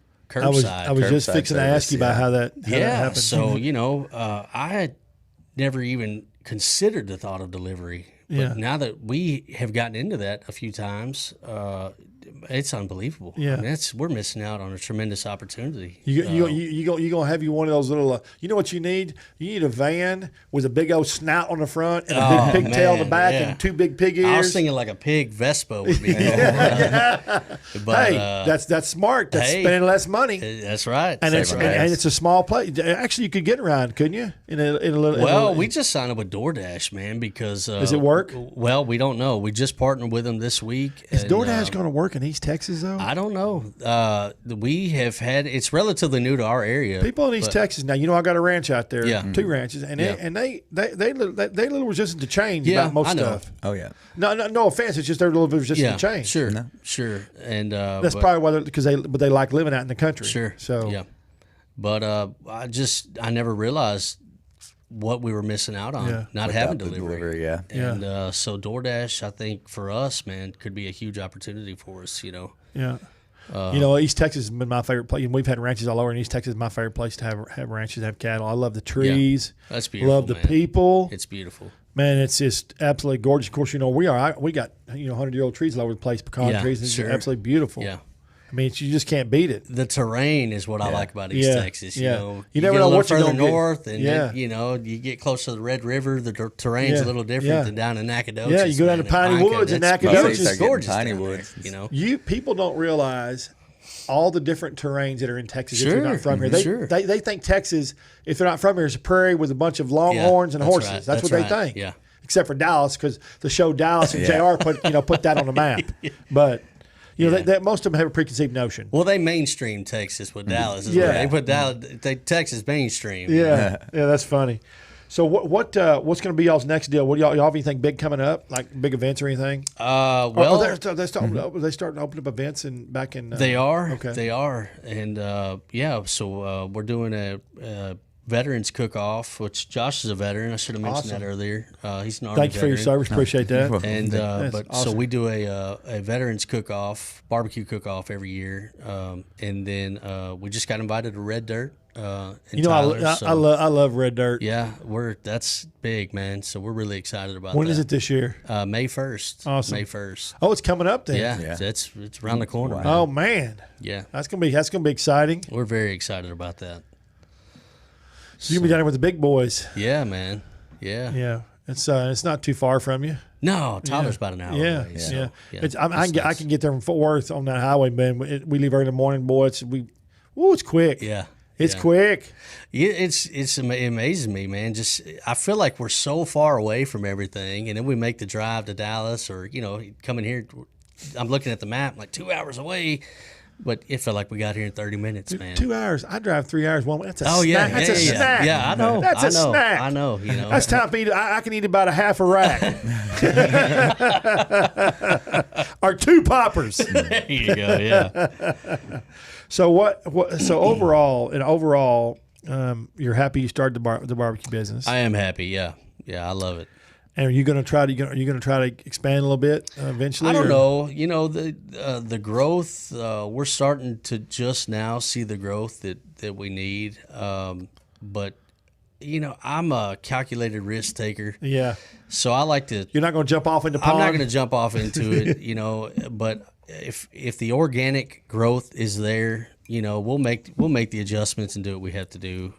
I was just fixing to ask you about how that happened. So, I had never even considered the thought of delivery. But now that we have gotten into that a few times, it's unbelievable. Yeah, I mean, we're missing out on a tremendous opportunity. You gonna have one of those little. You know what you need? You need a van with a big old snout on the front and a big pigtail on the back and 2 big pig ears. I was thinking like a pig Vespa would be. But, that's smart. That's spending less money. That's right. And it's a small place. Actually, you could get around, couldn't you? We just signed up with DoorDash, man, because does it work? Well, we don't know. We just partnered with them this week. Is DoorDash going to work in East Texas though? I don't know. We have had. It's relatively new to our area. People in East Texas now. I got a ranch out there. 2 ranches, and they little resistant to change about most stuff. Oh yeah. No offense. It's just they're a little bit resistant to change. Sure. And that's probably why they like living out in the country. Sure. So but I never realized what we were missing out on, not having delivery. And so DoorDash, I think for us, man, could be a huge opportunity for us. Yeah. East Texas has been my favorite place. We've had ranches all over, and East Texas is my favorert place to have ranches, have cattle. I love the trees. Yeah. That's beautiful. Love the people. It's beautiful. Man, it's just absolutely gorgeous. Of course, we got 100-year-old trees all over the place, pecan trees. It's absolutely beautiful. Yeah. I mean, you just can't beat it. The terrain is what I like about East Texas. You never get know a little what you're further going to get. north, and then, you get close to the Red River. The terrain's a little different than down in Nacogdoches. Yeah, you go down to Piney Woods and Nacogdoches. It's gorgeous. Piney Woods. People don't realize all the different terrains that are in Texas if you're not from here. They think Texas, if they're not from here, is a prairie with a bunch of longhorns and horses. Right. That's what they think. Yeah. Except for Dallas, because the show Dallas and JR put that on the map. But most of them have a preconceived notion. Well, they mainstream Texas with Dallas. They put Texas mainstream. Yeah, that's funny. So what's going to be y'all's next deal? What do y'all have anything big coming up, like big events or anything? Well, they're starting to open up events back in. They are. Okay. They are, and So we're doing a veterans cook-off, which Josh is a veteran. I should have mentioned that earlier. He's an Army Thank you for your service. Appreciate that. And awesome. So we do a veterans cook-off, barbecue cook-off every year, and then we just got invited to Red Dirt. Tyler, I love Red Dirt. Yeah, that's big, man. So we're really excited about When that. is it this year? May 1st. Awesome. May 1st. Oh, it's coming up then. Yeah. It's around the corner. Man. Oh man. Yeah. That's gonna be exciting. We're very excited about that. So you'll be down there with the big boys. Yeah, man. Yeah. Yeah. It's not too far from you. No, Tyler's about an hour away. So, I can get there from Fort Worth on that highway, man. We leave early in the morning, boy. It's quick. Yeah. It's quick. Yeah, it amazes me, man. Just I feel like we're so far away from everything, and then we make the drive to Dallas, or coming here. I'm looking at the map, like 2 hours away, but it felt like we got here in 30 minutes, man. 2 hours. I drive 3 hours one way. That's a snack. Yeah, That's a snack. Yeah, I know. That's a snack. I know. That's time for me I can eat about a half a rack, or 2 poppers. There you go. Yeah. So So overall, you're happy you started the barbecue business. I am happy. Yeah, I love it. And are you going to try to expand a little bit eventually? I don't know. The growth. We're starting to just now see the growth that we need. But I'm a calculated risk taker. Yeah. So I like to. You're not going to jump off into pond? I'm not going to jump off into it. But if the organic growth is there, we'll make the adjustments and do what we have to do.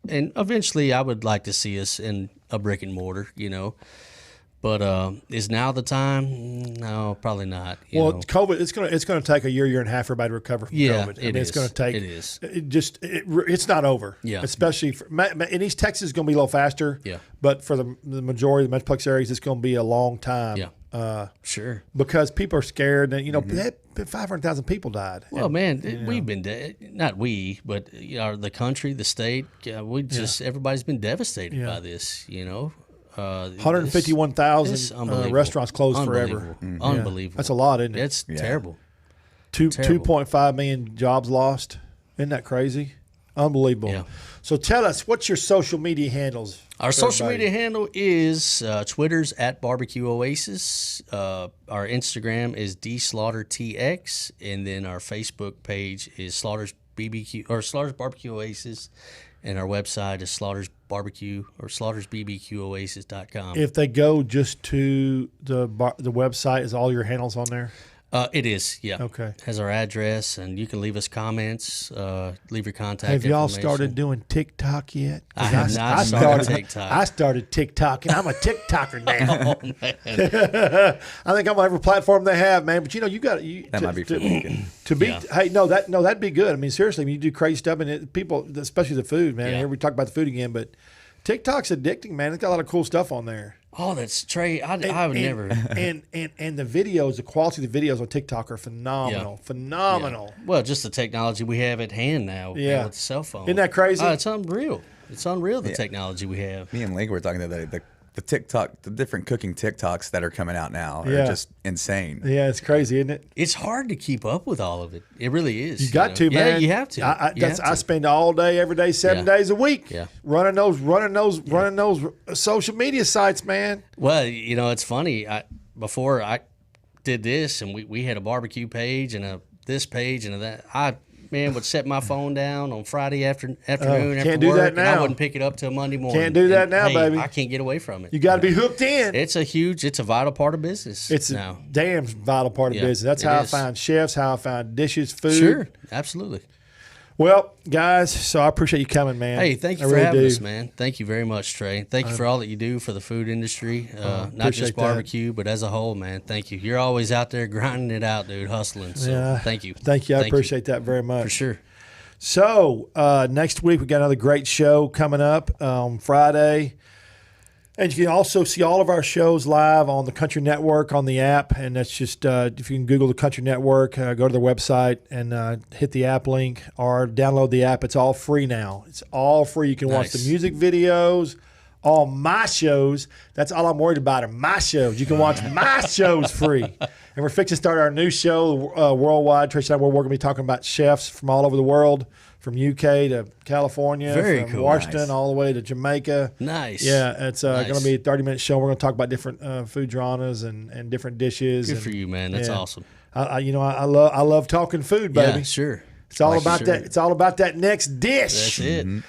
And eventually, I would like to see us in a brick and mortar, But is now the time? No, probably not. COVID. It's gonna take a year and a half for everybody to recover from COVID. It's going to take. It is. It's not over. Yeah. Especially in East Texas, it's going to be a little faster. Yeah. But for the majority of the Metroplex areas, it's going to be a long time. Yeah. Sure. Because people are scared, and 500,000 people died. Well, we've been not we, but the country, the state. Everybody's been devastated by this. 151,000 restaurants closed forever. Unbelievable. That's a lot, isn't it? It's terrible. 2.5 million jobs lost. Isn't that crazy? Unbelievable. Yeah. So tell us, what's your social media handles? Our social media handle is Twitter's @Barbecue Oasis. Our Instagram is DSlaughterTX, and then our Facebook page is Slaughter's BBQ or Slaughter's Barbecue Oasis, and our website is Slaughter's Barbecue or Slaughter'sBBQOasis.com. If they go just to the website, is all your handles on there? It is, yeah. Okay. Has our address, and you can leave us comments, leave your contact Have y'all information. started doing TikTok yet? I have not started TikTok. I started TikTok, and I'm a TikToker now. Oh, man. I think I'm on every platform they have, man. But you got that might be for the weekend. To be, hey, that'd be good. I mean, seriously, when you do crazy stuff, and people, especially the food, man. Yeah. Here we talk about the food again, but TikTok's addicting, man. It's got a lot of cool stuff on there. Oh, that's Trey. I would never. And the videos, the quality of the videos on TikTok are phenomenal. Yeah. Phenomenal. Yeah. Well, just the technology we have at hand now Yeah. with the cell phone. Isn't that crazy? It's unreal. It's unreal, the technology we have. Me and Link were talking the TikTok, the different cooking TikToks that are coming out now Yeah. are just insane. Yeah, it's crazy, isn't it? It's hard to keep up with all of it. It really is. You got to, man. Yeah, you have to. I spend all day, every day, 7 days a week, running those social media sites, man. Well, it's funny. Before I did this, and we had a barbecue page and this page and that. I would set my phone down on Friday afternoon after do work, that and now. I wouldn't pick it up till Monday morning. Can't do that now, baby. I can't get away from it. You got to be hooked in. It's a vital part of business. It's now. a damn vital part of business. That's how I find chefs, how I find dishes, food. Sure, absolutely. Well, guys, so I appreciate you coming, man. Hey, thank you for having us, man. Thank you very much, Trey. Thank you for all that you do for the food industry, not just barbecue, but as a whole, man. Thank you. You're always out there grinding it out, dude, hustling. So thank you. Thank you. I appreciate that very much. For sure. So next week we got another great show coming up on Friday. And you can also see all of our shows live on the Country Network on the app. And that's just, if you can Google the Country Network, go to their website and hit the app link or download the app. It's all free now. It's all free. You can watch the music videos, all my shows. That's all I'm worried about are my shows. You can watch my shows free. And we're fixing to start our new show worldwide. Trish and I, we're going to be talking about chefs from all over the world, from UK to California, from cool. Washington all the way to Jamaica. Nice. Yeah, it's going to be a 30-minute show. We're going to talk about different food genres and different dishes. Good for you, man. That's awesome. I love talking food, baby. Yeah, sure. It's all about that. It's all about that next dish. That's it. Mm-hmm.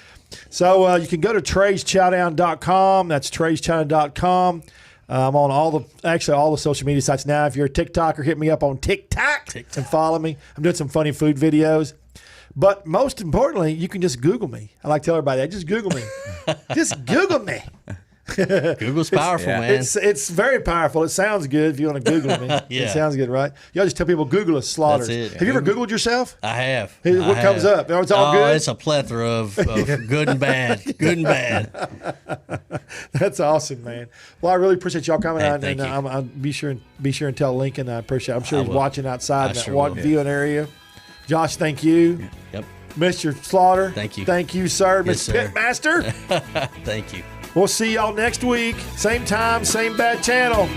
So you can go to TreysChowdown.com. That's TreysChowdown.com. I'm on all the social media sites now. If you're a TikToker, hit me up on TikTok and follow me. I'm doing some funny food videos. But most importantly, you can just Google me. I like to tell everybody that. Just Google me. Just Google me. Google's powerful, man. It's very powerful. It sounds good if you want to Google me. Yeah. It sounds good, right? Y'all just tell people Google us, Slaughters. That's it. Have you ever Googled yourself? I have. What comes up? It's all good? It's a plethora of good and bad. Good and bad. That's awesome, man. Well, I really appreciate y'all coming out, thank and you. I'll be sure and tell Lincoln I appreciate it. I'm sure he's watching outside in that viewing area. Josh, thank you. Yep. Mr. Slaughter. Thank you. Thank you, sir. Yes, Mr. Pitmaster. Thank you. We'll see y'all next week. Same time, same bad channel.